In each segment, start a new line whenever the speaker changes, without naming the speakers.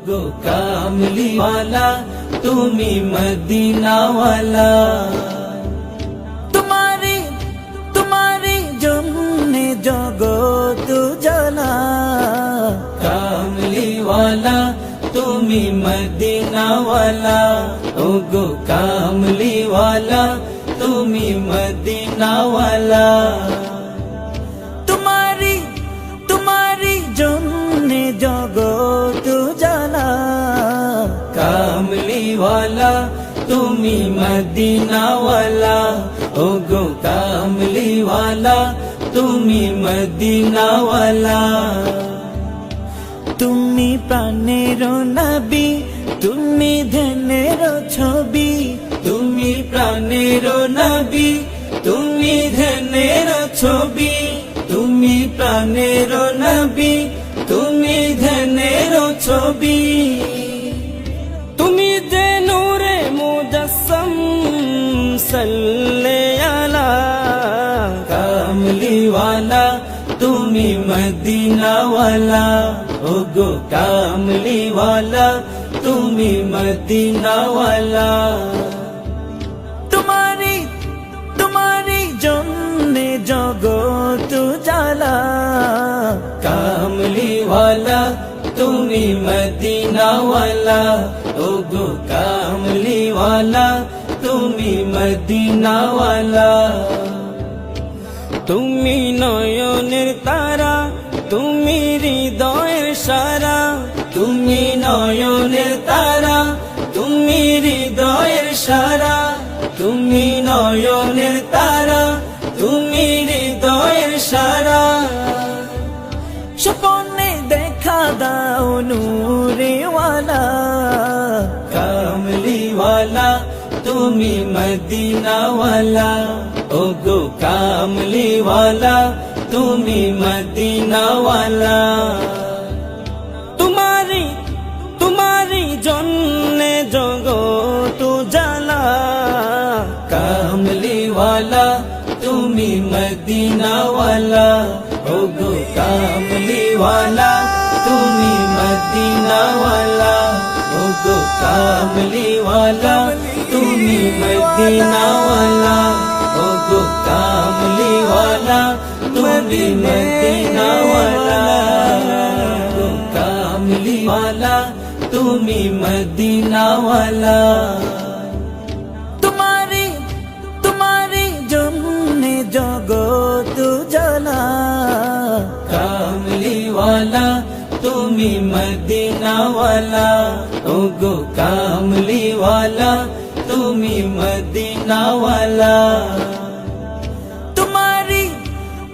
গো কামলিওয়ালা তুমি মদিনাওয়ালা, তোমারি জন্যে জগৎ জানা। কামলিওয়ালা তুমি মদিনাওয়ালা, ও গো কামলিওয়ালা তুমি মদিনাওয়ালা। তোমারি জন্যে জগৎ জানা। কামলিওয়ালা তুমি মদিনাওয়ালা, ও গো কামলিওয়ালা তুমি মদিনাওয়ালা। তুমি প্রাণের নবী, তুমি ধ্যানের ছবি। তুমি প্রাণের নবী, তুমি ধ্যানের ছবি। তুমি প্রাণের নবী, তুমি ধ্যানের ছবি। তুমি যে নূরে মুজাসসাম সাল্লে আলা। কামলিওয়ালা তুমি মদিনাওয়ালা, ও গো কামলিওয়ালা তুমি মদিনাওয়ালা। তোমারি জন্যে জগৎ জালা। কামলিওয়ালা তুমি মদিনাওয়ালা, ও গো কামলিওয়ালা তুমি মদিনাওয়ালা। তুমি নয়নের তারা, তুমি হৃদয়ের সারা। তুমি নয়নের তারা, তুমি হৃদয়ের সারা। তুমি নয়নের তারা, তুমি হৃদয়ের সারা। স্বপ্নে দেখা দাও নূরেওয়ালা। কামলিওয়ালা তুমি মদিনাওয়ালা, ও গো কামলিওয়ালা তুমি মদিনাওয়ালা। তোমারি জন্যে জগৎ জালা। কামলিওয়ালা তুমি মদিনাওয়ালা, ও গো কামলিওয়ালা তুমি মদিনাওয়ালা। ও গো কামলিওয়ালা তুমি মদিনাওয়ালা, ও গো কামলিওয়ালা তুমি মদিনাওয়ালা। গো কামলিওয়ালা তুমি মদিনাওয়ালা। তোমারি জন্যে জগৎ জানা। কামলিওয়ালা তুমি মদিনাওয়ালা, ও গো কামলিওয়ালা তুমি মদিনাওয়ালা।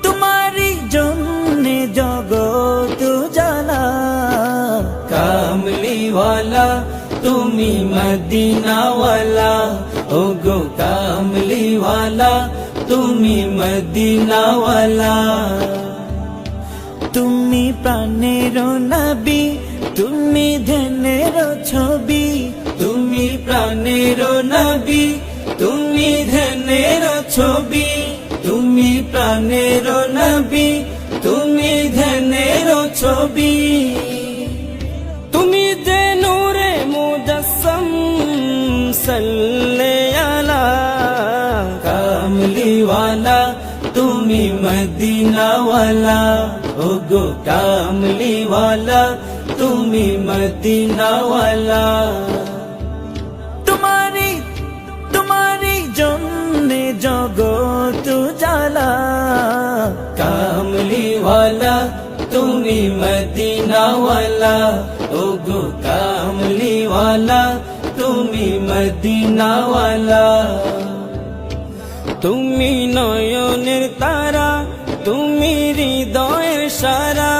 তোমারি জন্যে জগৎ জানা। কামলিওয়ালা তুমি মদিনাওয়ালা, ও গো কামলিওয়ালা তুমি মদিনাওয়ালা। তুমি প্রাণের নবী, তুমি ধ্যানের ছবি। তুমি প্রাণের নবী, তুমি ধ্যানের ছবি। তুমি প্রাণের নবী, তুমি ধ্যানের ছবি। তুমি যে নূরে মুজাসসাম সাল্লে আলা। কামলিওয়ালা তুমি মদিনাওয়ালা, ও গো কামলিওয়ালা তুমি মদিনাওয়ালা। তোমারি জন্যে জগৎ জালা। কামলিওয়ালা তুমি মদিনাওয়ালা, ও গো কামলিওয়ালা তুমি মদিনাওয়ালা। তুমি নয়নের তারা, তুমি হৃদয়ের সারা।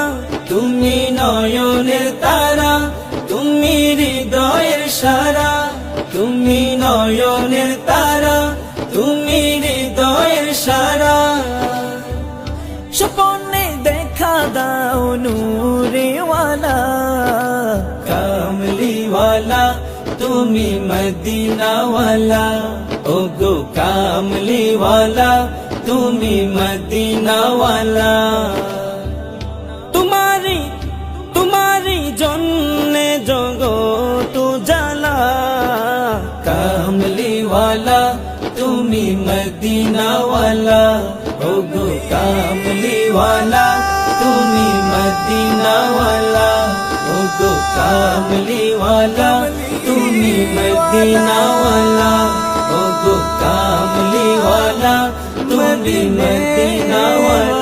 তুমি নয়নের তারা, তুমি হৃদয়ের সারা। তুমি নয়নের তারা, তুমি হৃদয়ের সারা। স্বপ্নে দেখা দাও নূরেওয়ালা। কামলিওয়ালা তুমি মদিনাওয়ালা, ও গো কামলিওয়ালা তুমি মদিনাওয়ালা। তোমারি জন্যে মদিনা ওয়ালা ওগো কামলি ওয়ালা তুমি মদিনা ওয়ালা ওগো কামলি ওয়ালা তুমি মদিনা ওয়ালা ওগো কামলি ওয়ালা তুমি মদিনা ওয়ালা